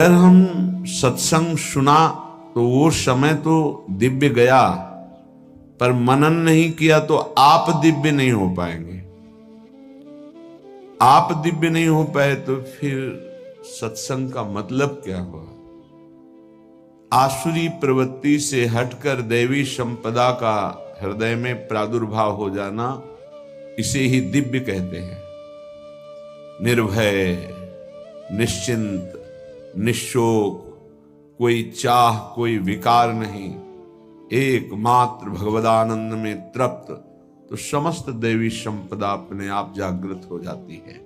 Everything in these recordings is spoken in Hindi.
अगर हम सत्संग सुना तो वो समय तो दिव्य गया, पर मनन नहीं किया तो आप दिव्य नहीं हो पाएंगे। आप दिव्य नहीं हो पाए तो फिर सत्संग का मतलब क्या हुआ? आसुरी प्रवृत्ति से हटकर दैवी संपदा का हृदय में प्रादुर्भाव हो जाना, इसे ही दिव्य कहते हैं। निर्भय, निश्चिंत, निशोक, कोई चाह, कोई विकार नहीं, एकमात्र भगवदानंद में तृप्त, तो समस्त दैवी संपदा अपने आप जागृत हो जाती है।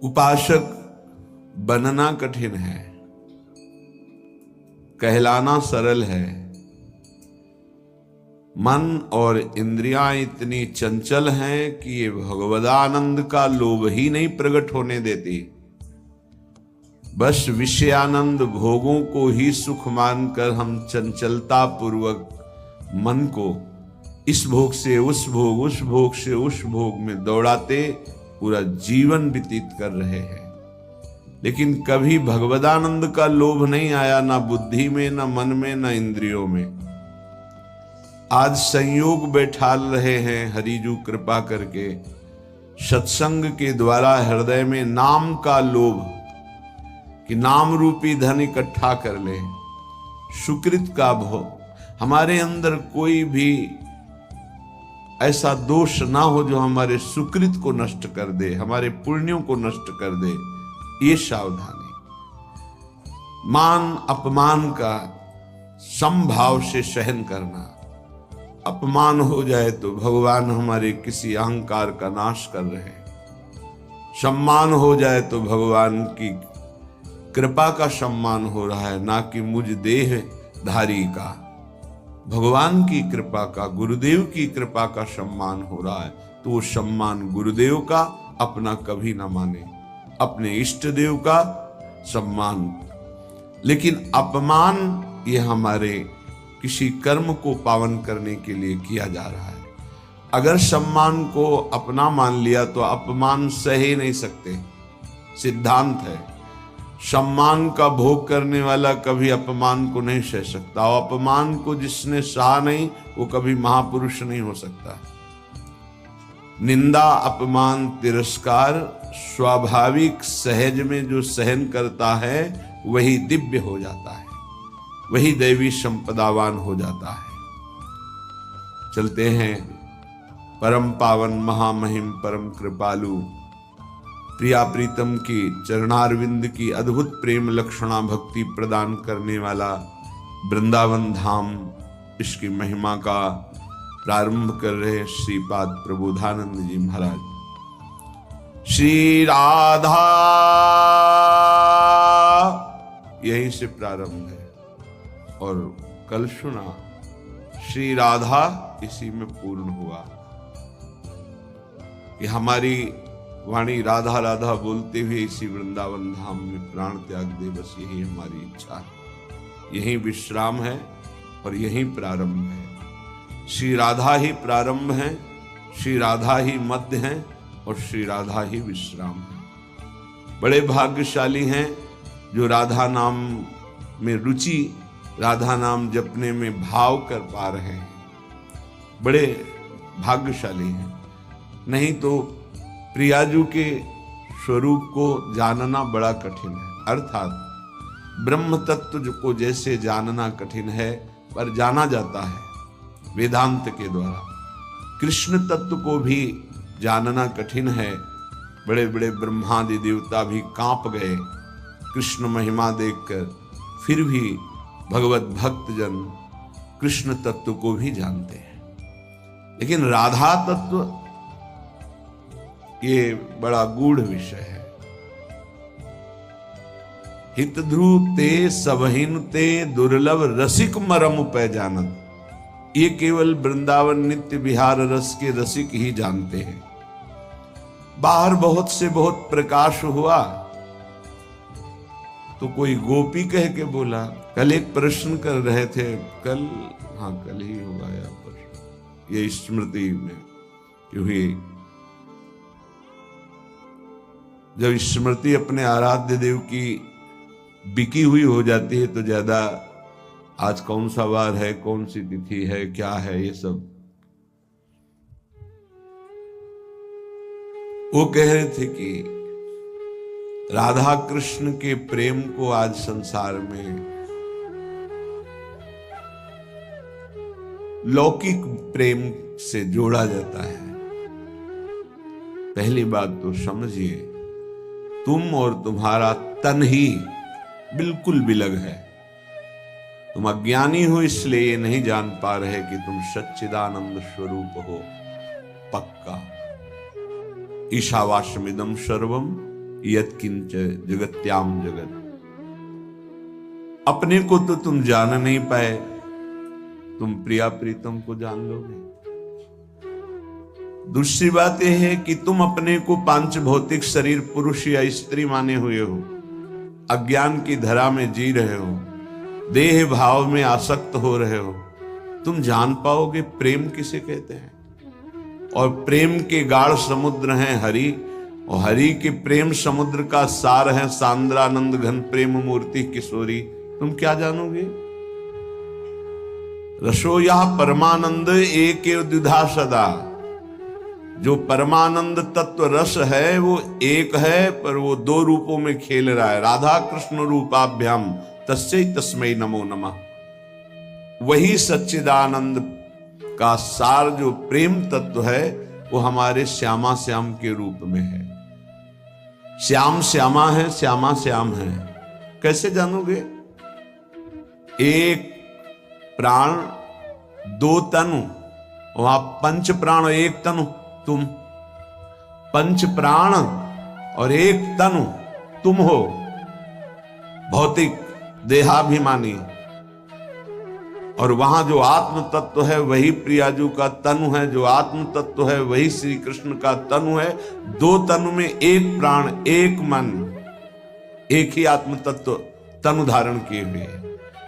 उपासक बनना कठिन है, कहलाना सरल है। मन और इंद्रियां इतनी चंचल हैं कि ये भगवदानंद का लोभ ही नहीं प्रकट होने देती। बस विषयानंद भोगों को ही सुख मानकर हम चंचलता पूर्वक मन को इस भोग से उस भोग, उस भोग से उस भोग में दौड़ाते पूरा जीवन व्यतीत कर रहे हैं। लेकिन कभी भगवदानंद का लोभ नहीं आया, ना बुद्धि में, ना मन में, ना इंद्रियों में। आज संयोग बैठाल रहे हैं हरिजू कृपा करके, सत्संग के द्वारा हृदय में नाम का लोभ, कि नाम रूपी धन इकट्ठा कर ले, सुकृत का भोग। हमारे अंदर कोई भी ऐसा दोष ना हो जो हमारे सुकृत को नष्ट कर दे, हमारे पुण्यों को नष्ट कर दे, ये सावधानी। मान अपमान का समभाव से सहन करना। अपमान हो जाए तो भगवान हमारे किसी अहंकार का नाश कर रहे हैं, सम्मान हो जाए तो भगवान की कृपा का सम्मान हो रहा है, ना कि मुझ देहधारी का। भगवान की कृपा का, गुरुदेव की कृपा का सम्मान हो रहा है, तो वो सम्मान गुरुदेव का अपना कभी ना माने, अपने इष्ट देव का सम्मान। लेकिन अपमान ये हमारे किसी कर्म को पावन करने के लिए किया जा रहा है। अगर सम्मान को अपना मान लिया तो अपमान सह ही नहीं सकते, सिद्धांत है। सम्मान का भोग करने वाला कभी अपमान को नहीं सह सकता, और अपमान को जिसने सहा नहीं वो कभी महापुरुष नहीं हो सकता। निंदा, अपमान, तिरस्कार स्वाभाविक सहज में जो सहन करता है वही दिव्य हो जाता है, वही दैवी संपदावान हो जाता है। चलते हैं परम पावन महामहिम परम कृपालु प्रिया प्रीतम की चरणारविंद की अद्भुत प्रेम लक्षणा भक्ति प्रदान करने वाला वृंदावन धाम, इसकी महिमा का प्रारंभ कर रहे श्रीपाद प्रबोधानंद जी महाराज। श्री राधा यहीं से प्रारंभ है और कल सुना श्री राधा इसी में पूर्ण हुआ। कि हमारी वाणी राधा राधा बोलते हुए इसी वृंदावन धाम में प्राण त्याग दे, बस यही हमारी इच्छा है। यही विश्राम है और यही प्रारंभ है। श्री राधा ही प्रारंभ है, श्री राधा ही मध्य है और श्री राधा ही विश्राम है। बड़े भाग्यशाली हैं जो राधा नाम में रुचि, राधा नाम जपने में भाव कर पा रहे हैं। बड़े भाग्यशाली हैं। नहीं तो प्रियाजू के स्वरूप को जानना बड़ा कठिन है। अर्थात ब्रह्म तत्व को जैसे जानना कठिन है, पर जाना जाता है वेदांत के द्वारा। कृष्ण तत्व को भी जानना कठिन है। बड़े बड़े ब्रह्मादि देवता भी कांप गए कृष्ण महिमा देखकर, फिर भी भगवत भक्तजन कृष्ण तत्व को भी जानते हैं। लेकिन राधा तत्व ये बड़ा गूढ़ विषय है। हित ध्रुव ते सबहिन ते दुर्लभ रसिक मरम पै जानत। ये केवल वृंदावन नित्य विहार रस के रसिक ही जानते हैं। बाहर बहुत से बहुत प्रकाश हुआ तो कोई गोपी कह के बोला। कल एक प्रश्न कर रहे थे, कल ही होगा या पर ये स्मृति में कि हुई जब स्मृति अपने आराध्य देव की बिकी हुई हो जाती है तो ज्यादा आज कौन सा वार है, कौन सी तिथि है, क्या है, ये सब वो कह रहे थे कि राधा कृष्ण के प्रेम को आज संसार में लौकिक प्रेम से जोड़ा जाता है। पहली बात तो समझिए, तुम और तुम्हारा तन ही बिल्कुल बिलग है। तुम अज्ञानी हो इसलिए ये नहीं जान पा रहे कि तुम सच्चिदानंद स्वरूप हो। पक्का ईशावास्यमिदं सर्वम यत्किंच जगत्याम जगत। अपने को तो तुम जान नहीं पाए, तुम प्रिया प्रीतम को जान लोगे। दूसरी बात यह है कि तुम अपने को पांच भौतिक शरीर पुरुष या स्त्री माने हुए हो, अज्ञान की धरा में जी रहे हो, देह भाव में आसक्त हो रहे हो। तुम जान पाओगे प्रेम किसे कहते हैं? और प्रेम के गाढ़ समुद्र हैं हरि, और हरि के प्रेम समुद्र का सार है सांद्रानंद घन प्रेम मूर्ति किशोरी। तुम क्या जानोगे? रसो यह परमानंद एक द्विधा सदा। जो परमानंद तत्व रस है वो एक है, पर वो दो रूपों में खेल रहा है। राधा कृष्ण रूपाभ्याम तस्यै तस्मै नमो नमः। वही सच्चिदानंद का सार जो प्रेम तत्व है वो हमारे श्यामा श्याम के रूप में है। श्याम श्यामा है, श्यामा श्याम है। कैसे जानोगे? एक प्राण दो तनु, वहां पंच प्राण एक तनु तुम। पंच प्राण और एक तनु तुम हो, भौतिक देहाभिमानी। और वहां जो आत्म तत्व है वही प्रियाजू का तनु है, जो आत्म तत्व है वही श्री कृष्ण का तनु है। दो तनु में एक प्राण एक मन, एक ही आत्म तत्व तनु धारण किए हुए।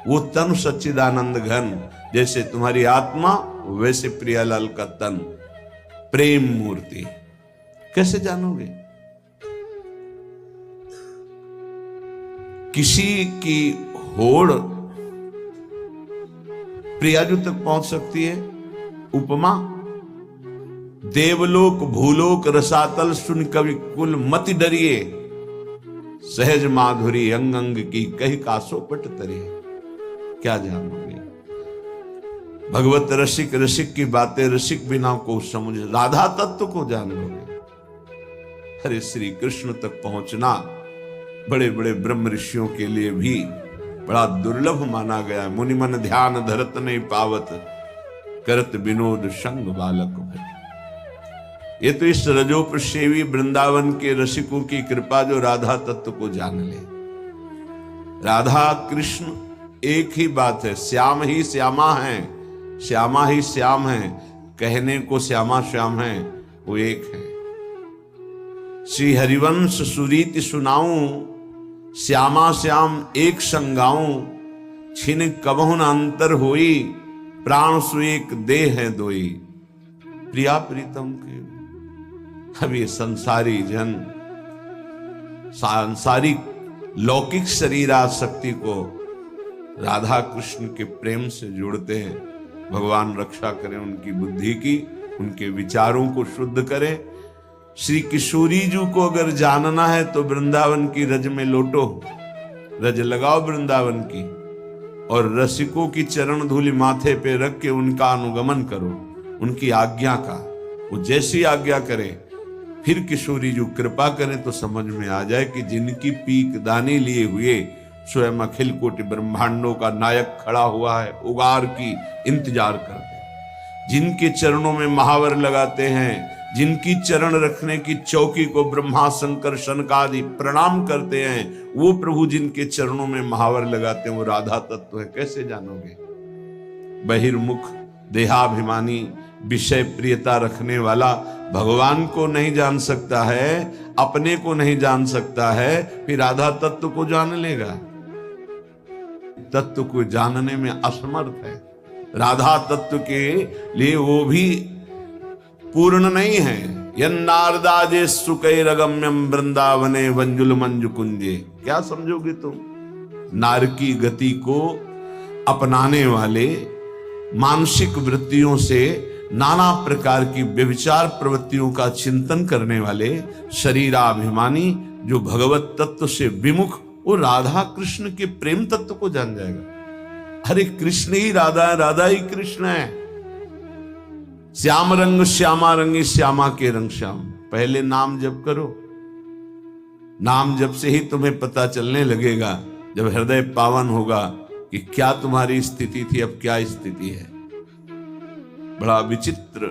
वो तनु सच्चिदानंद घन, जैसे तुम्हारी आत्मा वैसे प्रियालाल का तन, प्रेम मूर्ति। कैसे जानोगे? किसी की होड़ प्रियाजू तक पहुंच सकती है। उपमा, देवलोक भूलोक रसातल सुन कवि कुल मति डरिए, सहज माधुरी अंग अंग की कही कासो पट तरे। क्या जानोगे? भगवत रसिक, रसिक की बातें रसिक बिना को समझ, राधा तत्व को जान लोगे। हरे श्री कृष्ण तक पहुंचना बड़े बड़े ब्रह्म ऋषियों के लिए भी बड़ा दुर्लभ माना गया। मुनि मन ध्यान धरत नहीं पावत, करत विनोद संग बालक भज। ये तो इस रजोपसेवी वृंदावन के रसिकों की कृपा जो राधा तत्व को जान ले। राधा कृष्ण एक ही बात है, श्याम ही श्यामा है, श्यामा ही श्याम है। कहने को श्यामा श्याम है, वो एक है। श्री हरिवंश सुरीति सुनाऊं, श्यामा श्याम एक संगाऊं। छिन कबहु न अंतर होई, प्राण सु एक देह है दोई। प्रिया प्रीतम के अब ये संसारी जन सांसारिक लौकिक शरीर आसक्ति को राधा कृष्ण के प्रेम से जोड़ते हैं। भगवान रक्षा करें उनकी बुद्धि की, उनके विचारों को शुद्ध करें। श्री किशोरी जी को अगर जानना है तो वृंदावन की रज में लोटो, रज लगाओ वृंदावन की, और रसिकों की चरण धूलि माथे पे रख के उनका अनुगमन करो, उनकी आज्ञा का। वो जैसी आज्ञा करे, फिर किशोरी जी कृपा करें तो समझ में आ जाए कि जिनकी पीक दानी लिए हुए स्वयं अखिल कोटि ब्रह्मांडों का नायक खड़ा हुआ है, उगार की इंतजार करते हैं, जिनके चरणों में महावर लगाते हैं, जिनकी चरण रखने की चौकी को ब्रह्मा शंकर शनकादि प्रणाम करते हैं, वो प्रभु जिनके चरणों में महावर लगाते हैं, वो राधा तत्व है। कैसे जानोगे? बहिर्मुख देहाभिमानी विषय प्रियता रखने वाला भगवान को नहीं जान सकता है, अपने को नहीं जान सकता है, फिर राधा तत्व को जान लेगा? तत्व को जानने में असमर्थ है। राधा तत्व के लिए वो भी पूर्ण नहीं है। यन्नारदाजे सुकैरगम्यम वृंदावने वंजुल मंजु कुंजे। क्या समझोगे तुम? नारकी गति को अपनाने वाले, मानसिक वृत्तियों से नाना प्रकार की व्यभिचार प्रवृत्तियों का चिंतन करने वाले शरीराभिमानी जो भगवत तत्व से विमुख, वो राधा कृष्ण के प्रेम तत्व को जान जाएगा। अरे कृष्ण ही राधा है, राधा ही कृष्ण है। श्याम रंग श्यामा रंगी, श्यामा के रंग श्याम। पहले नाम जप करो। नाम जप से ही तुम्हें पता चलने लगेगा, जब हृदय पावन होगा, कि क्या तुम्हारी स्थिति थी, अब क्या स्थिति है। बड़ा विचित्र।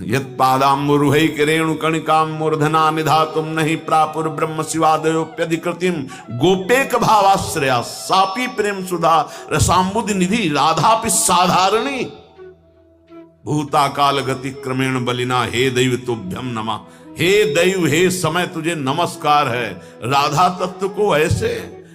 यत् पादाम्बुरुहै किरेणु कणिकाम मूर्धना निधातुम नहीं प्रापुर ब्रह्म शिवादयोप्यधिकृतिम गोपेक भावाश्रया सापी प्रेम सुधा रसाम्बुधि निधि राधापि साधारणी भूताकाल गति क्रमेण बलिना हे दैव तुभ्यम नमः। हे दैव, हे समय, तुझे नमस्कार है। राधा तत्व को ऐसे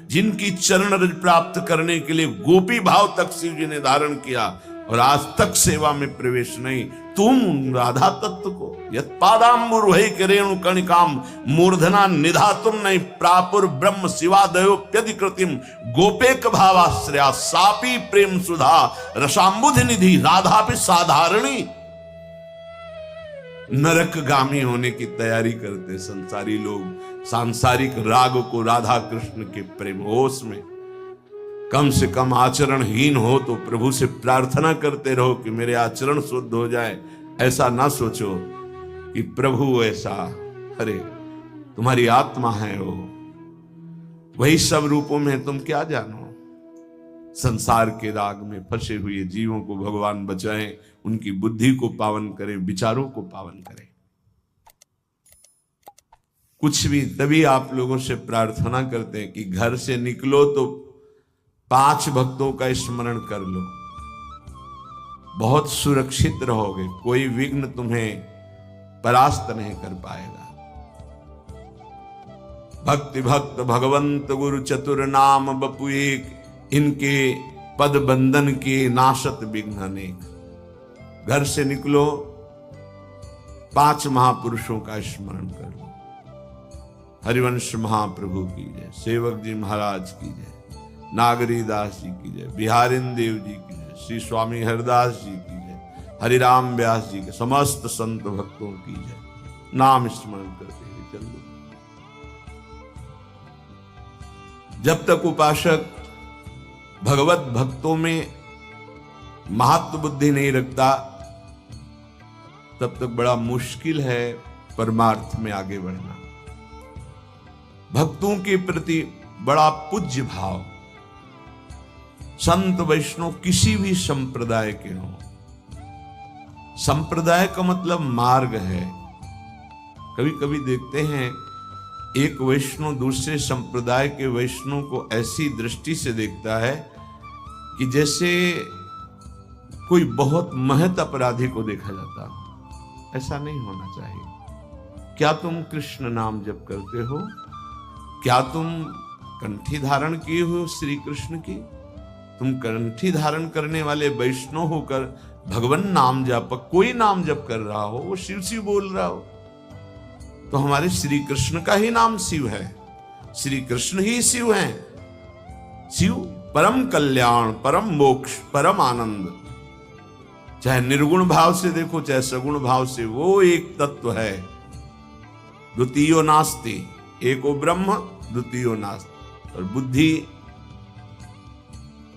जिनकी चरण रज प्राप्त करने के लिए गोपी भाव तक शिव जी ने धारण किया और आज तक सेवा में प्रवेश नहीं, तुम राधा तत्व को यत्पादाम्बुरुहै किरेणु कणिकाम मूर्धना निधातुम नहीं प्रापुर ब्रह्म शिवादयोप्यधिकृतिम गोपेक भावाश्रया सापी प्रेम सुधा रसाम्बुधि निधि राधापि साधारणी। नरकगामी होने की तैयारी करते संसारी लोग सांसारिक राग को राधा कृष्ण के प्रेम होश में। कम से कम आचरणहीन हो तो प्रभु से प्रार्थना करते रहो कि मेरे आचरण शुद्ध हो जाए। ऐसा ना सोचो कि प्रभु ऐसा, अरे तुम्हारी आत्मा है वो, वही सब रूपों में तुम क्या जानो। संसार के राग में फंसे हुए जीवों को भगवान बचाएं, उनकी बुद्धि को पावन करें, विचारों को पावन करें। कुछ भी तभी आप लोगों से प्रार्थना करते हैं कि घर से निकलो तो 5 भक्तों का स्मरण कर लो, बहुत सुरक्षित रहोगे, कोई विघ्न तुम्हें परास्त नहीं कर पाएगा। भक्ति भक्त भगवंत गुरु चतुर नाम बपु एक, इनके पद बंधन के नाशत विघ्न अनेक। घर से निकलो, 5 महापुरुषों का स्मरण कर लो। हरिवंश महाप्रभु की जय, सेवक जी महाराज की जय, नागरी दास जी की जय, बिहारिन देव जी की जय, श्री स्वामी हरिदास जी की जय, हरिराम व्यास जी के समस्त संत भक्तों की जय। नाम स्मरण करते हुए चलो। जब तक उपासक भगवत भक्तों में महत्व बुद्धि नहीं रखता, तब तक बड़ा मुश्किल है परमार्थ में आगे बढ़ना। भक्तों के प्रति बड़ा पूज्य भाव, संत वैष्णव किसी भी संप्रदाय के हों, संप्रदाय का मतलब मार्ग है। कभी कभी देखते हैं एक वैष्णव दूसरे संप्रदाय के वैष्णव को ऐसी दृष्टि से देखता है कि जैसे कोई बहुत महत अपराधी को देखा जाता हो। ऐसा नहीं होना चाहिए। क्या तुम कृष्ण नाम जप करते हो? क्या तुम कंठी धारण किए हो श्री कृष्ण की? तुम कंठी धारण करने वाले वैष्णव होकर भगवान नाम जप, कोई नाम जप कर रहा हो, वो शिव शिव बोल रहा हो, तो हमारे श्री कृष्ण का ही नाम शिव है। श्री कृष्ण ही शिव हैं। शिव परम कल्याण, परम मोक्ष, परम आनंद। चाहे निर्गुण भाव से देखो, चाहे सगुण भाव से, वो एक तत्व है। द्वितीयो नास्ति, एको ब्रह्म द्वितीयो नास्ति। और बुद्धि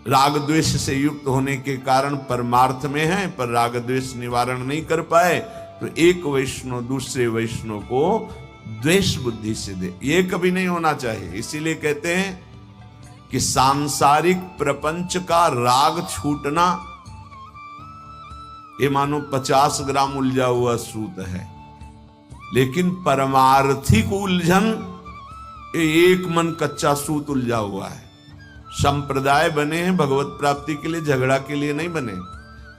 राग द्वेष से युक्त होने के कारण परमार्थ में है, पर राग द्वेष निवारण नहीं कर पाए, तो एक वैष्णव दूसरे वैष्णव को द्वेष बुद्धि से दे, ये कभी नहीं होना चाहिए। इसीलिए कहते हैं कि सांसारिक प्रपंच का राग छूटना ये मानो 50 ग्राम उलझा हुआ सूत है, लेकिन परमार्थिक उलझन एक मन कच्चा सूत उलझा हुआ है। संप्रदाय बने हैं भगवत प्राप्ति के लिए, झगड़ा के लिए नहीं बने।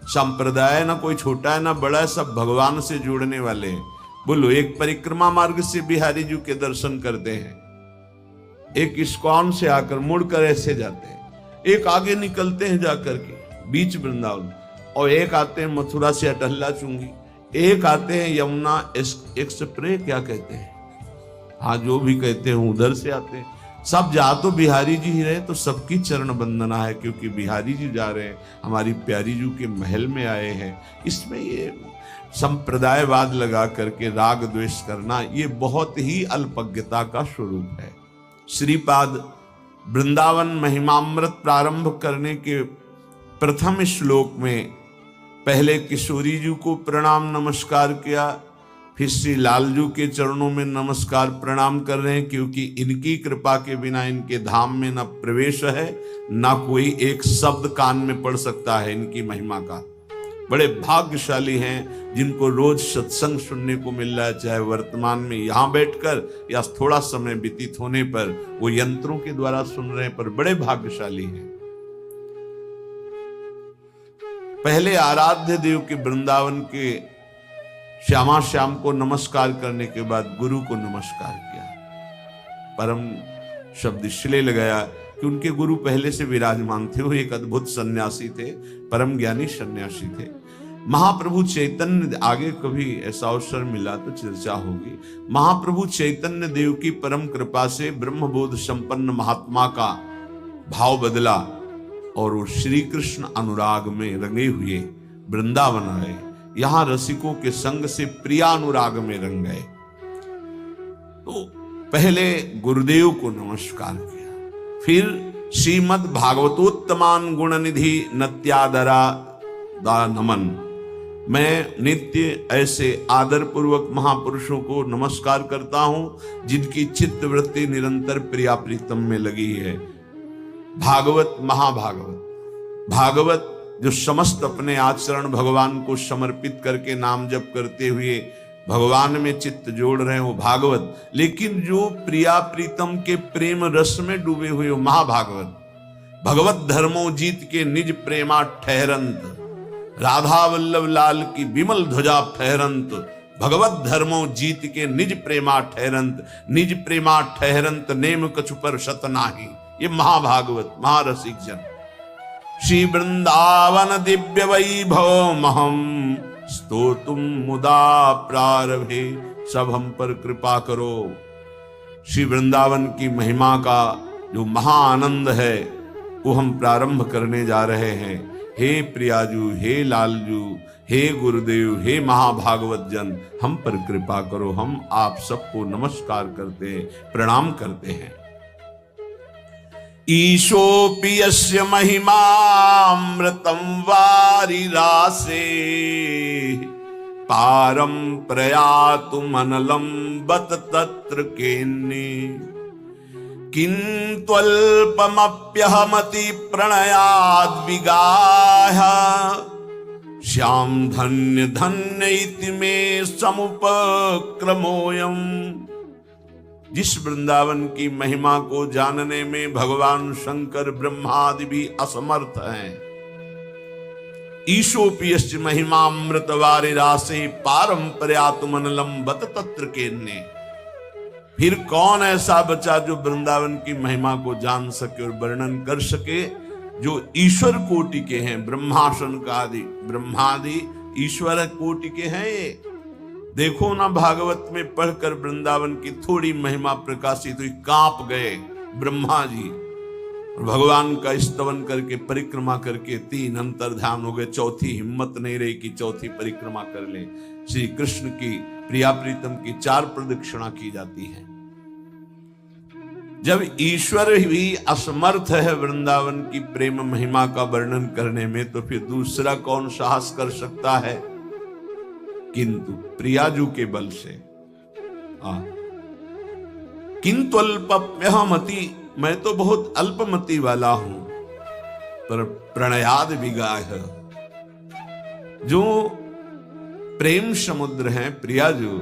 संप्रदाय ना कोई छोटा है ना बड़ा है, सब भगवान से जुड़ने वाले हैं। बोलो, एक परिक्रमा मार्ग से बिहारी जी के दर्शन करते हैं, एक इस्कॉन से आकर मुड़कर ऐसे जाते हैं, एक आगे निकलते हैं जाकर के बीच वृंदावन, और एक आते हैं मथुरा से अटहल्ला चुंगी, एक आते हैं यमुना एक्सप्रेस, क्या कहते हैं, हाँ जो भी कहते हैं उधर से आते हैं सब। जा तो बिहारी जी ही रहे, तो सबकी चरण वंदना है, क्योंकि बिहारी जी जा रहे हैं, हमारी प्यारी जी के महल में आए हैं। इसमें ये संप्रदायवाद लगा करके राग द्वेष करना, ये बहुत ही अल्पज्ञता का स्वरूप है। श्रीपाद वृंदावन महिमामृत प्रारंभ करने के प्रथम श्लोक में पहले किशोरी जी को प्रणाम नमस्कार किया, फिर श्री लालजू के चरणों में नमस्कार प्रणाम कर रहे हैं, क्योंकि इनकी कृपा के बिना इनके धाम में न प्रवेश है, न कोई एक शब्द कान में पड़ सकता है इनकी महिमा का। बड़े भाग्यशाली हैं जिनको रोज सत्संग सुनने को मिल रहा है, चाहे वर्तमान में यहाँ बैठकर या थोड़ा समय व्यतीत होने पर वो यंत्रों के द्वारा सुन रहे हैं, पर बड़े भाग्यशाली हैं। पहले आराध्य देव के वृंदावन के श्यामा श्याम को नमस्कार करने के बाद गुरु को नमस्कार किया। परम शब्द इसलिए लगाया कि उनके गुरु पहले से विराजमान थे, वो एक अद्भुत सन्यासी थे, परम ज्ञानी सन्यासी थे। महाप्रभु चैतन्य, आगे कभी ऐसा अवसर मिला तो चर्चा होगी, महाप्रभु चैतन्य देव की परम कृपा से ब्रह्मबोध संपन्न महात्मा का भाव बदला और वो श्री कृष्ण अनुराग में रंगे हुए वृंदावन आए। यहां रसिकों के संग से प्रिया अनुराग में रंग गए। तो पहले गुरुदेव को नमस्कार किया, फिर श्रीमद् भागवतोत्तमान गुण निधि नत्यादरा दा नमन। मैं नित्य ऐसे आदर पूर्वक महापुरुषों को नमस्कार करता हूं जिनकी चित्त वृत्ति निरंतर प्रिया प्रीतम में लगी है। भागवत, महाभागवत, भागवत जो समस्त अपने आचरण भगवान को समर्पित करके नाम जप करते हुए भगवान में चित्त जोड़ रहे हैं वो भागवत, लेकिन जो प्रिया प्रीतम के प्रेम रस में डूबे हुए हो महाभागवत। भगवत धर्मो जीत के निज प्रेमा ठहरंत, राधा वल्लभ लाल की विमल ध्वजा फहरंत। भगवत धर्मो जीत के निज प्रेमा ठहरंत, निज प्रेमा ठहरंत नेम कछु पर सत नाही। ये महाभागवत, महारसिक जन। श्री वृंदावन दिव्य वैभव महम स्तोतुम मुदा प्रारभे, सब हम पर कृपा करो। श्री वृंदावन की महिमा का जो महाआनंद है वो हम प्रारंभ करने जा रहे हैं। हे प्रियाजू, हे लालजू, हे गुरुदेव, हे महाभागवत जन, हम पर कृपा करो। हम आप सबको नमस्कार करते हैं, प्रणाम करते हैं। ईशोऽपि यस्य महिमामृतं वारिरासे, पारं प्रयातुमनलं बत तत्र केन्ने। किन्त्वल्पमप्यहमति प्रणयाद्विगाह्य, श्याम धन्य धन्य इति मे समुपक्रमोऽयम्। जिस वृंदावन की महिमा को जानने में भगवान शंकर ब्रह्मादि भी असमर्थ हैं। ईशोपियश्च महिमामृत वारिरासे, पारं प्रयातुमनलं बत तत्र केन्ने। फिर कौन ऐसा बचा जो वृंदावन की महिमा को जान सके और वर्णन कर सके, जो ईश्वर कोटि के हैं, ब्रह्मासन का आदि ब्रह्मादि ईश्वर कोटि के हैं। ये देखो ना, भागवत में पढ़कर वृंदावन की थोड़ी महिमा प्रकाशित हुई, कांप गए ब्रह्मा जी, और भगवान का स्तवन करके परिक्रमा करके 3 अंतर्ध्यान हो गए। चौथी हिम्मत नहीं रही कि चौथी परिक्रमा कर ले। श्री कृष्ण की प्रिया प्रीतम की 4 प्रदक्षिणा की जाती है। जब ईश्वर भी असमर्थ है वृंदावन की प्रेम महिमा का वर्णन करने में, तो फिर दूसरा कौन साहस कर सकता है? किंतु प्रियाजू के बल से। किंतु अल्पमति, मैं तो बहुत अल्पमति वाला हूं, पर प्रणयाद विगाह, जो प्रेम समुद्र हैं प्रियाजू,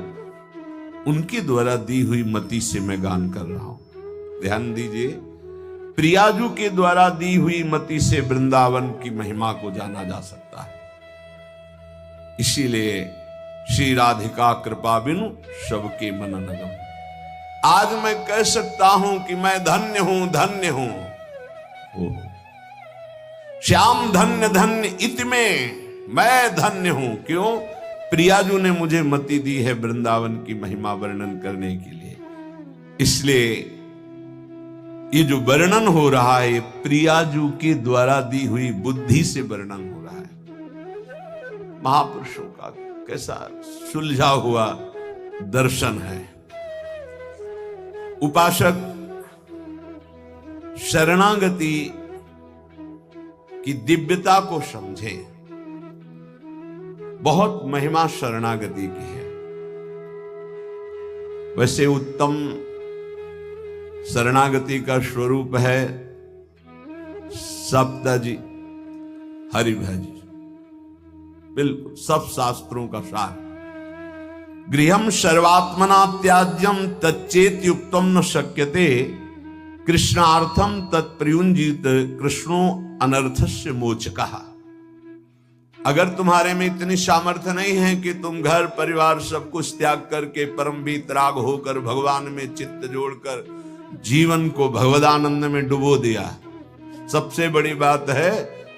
उनके द्वारा दी हुई मति से मैं गान कर रहा हूं। ध्यान दीजिए, प्रियाजू के द्वारा दी हुई मति से वृंदावन की महिमा को जाना जा सकता है। इसीलिए श्री राधिका कृपा बिनु सबके मन नगम। आज मैं कह सकता हूं कि मैं धन्य हूं, धन्य हूं। श्याम धन्य धन्य इत में मैं धन्य हूं। क्यों? प्रियाजू ने मुझे मति दी है वृंदावन की महिमा वर्णन करने के लिए। इसलिए ये जो वर्णन हो रहा है, प्रियाजू के द्वारा दी हुई बुद्धि से वर्णन हो रहा है। महापुरुषों का कैसा सुलझा हुआ दर्शन है। उपासक शरणागति की दिव्यता को समझे। बहुत महिमा शरणागति की है। वैसे उत्तम शरणागति का स्वरूप है सप्तजी हरिभज। बिल्कुल सब शास्त्रों का सार। गृहम सर्वात्मना त्याज्यम तच्चेत युक्तम न शक्यते कृष्णार्थम तत्प्रयुंजित कृष्णो अनर्थस्य मोचकः। अगर तुम्हारे में इतनी सामर्थ्य नहीं है कि तुम घर परिवार सब कुछ त्याग करके परम वीतराग होकर भगवान में चित्त जोड़कर जीवन को भगवदानंद में डुबो दिया, सबसे बड़ी बात है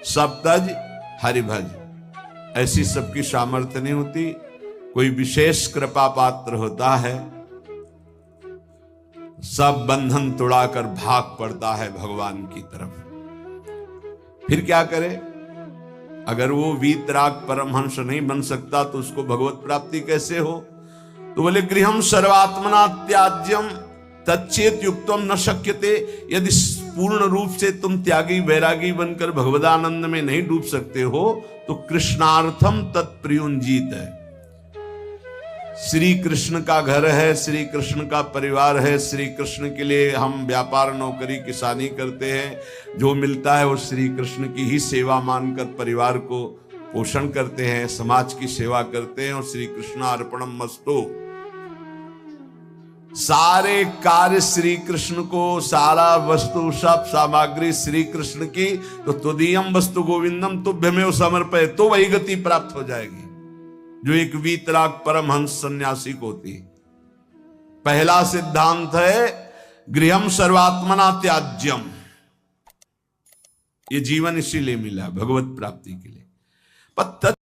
सप्तज हरिभज। ऐसी सबकी सामर्थ्य नहीं होती। कोई विशेष कृपा पात्र होता है, सब बंधन तोड़ाकर भाग पड़ता है भगवान की तरफ। फिर क्या करे? अगर वो वीतराग परमहंस नहीं बन सकता तो उसको भगवत प्राप्ति कैसे हो? तो बोले गृहम सर्वात्मना त्याज्यम तच्चेत युक्तम न शक्यते। यदि पूर्ण रूप से तुम त्यागी वैरागी बनकर भगवदानंद में नहीं डूब सकते हो तो कृष्णार्थम तत्प्रयुंजित है। श्री कृष्ण का घर है, श्री कृष्ण का परिवार है, श्री कृष्ण के लिए हम व्यापार नौकरी किसानी करते हैं। जो मिलता है वो श्री कृष्ण की ही सेवा मानकर परिवार को पोषण करते हैं, समाज की सेवा करते हैं। और श्री कृष्ण अर्पणम मस्तु, सारे कार्य श्री कृष्ण को, सारा वस्तु सब सामग्री श्री कृष्ण की। तो तुदीयम वस्तु गोविंदम तुभ्यमेव समर्पय, तो वही गति प्राप्त हो जाएगी जो एक वीतराग परमहंस सन्यासी को होती। पहला सिद्धांत है गृहम सर्वात्मना त्याज्यम। ये जीवन इसीलिए मिला भगवत प्राप्ति के लिए।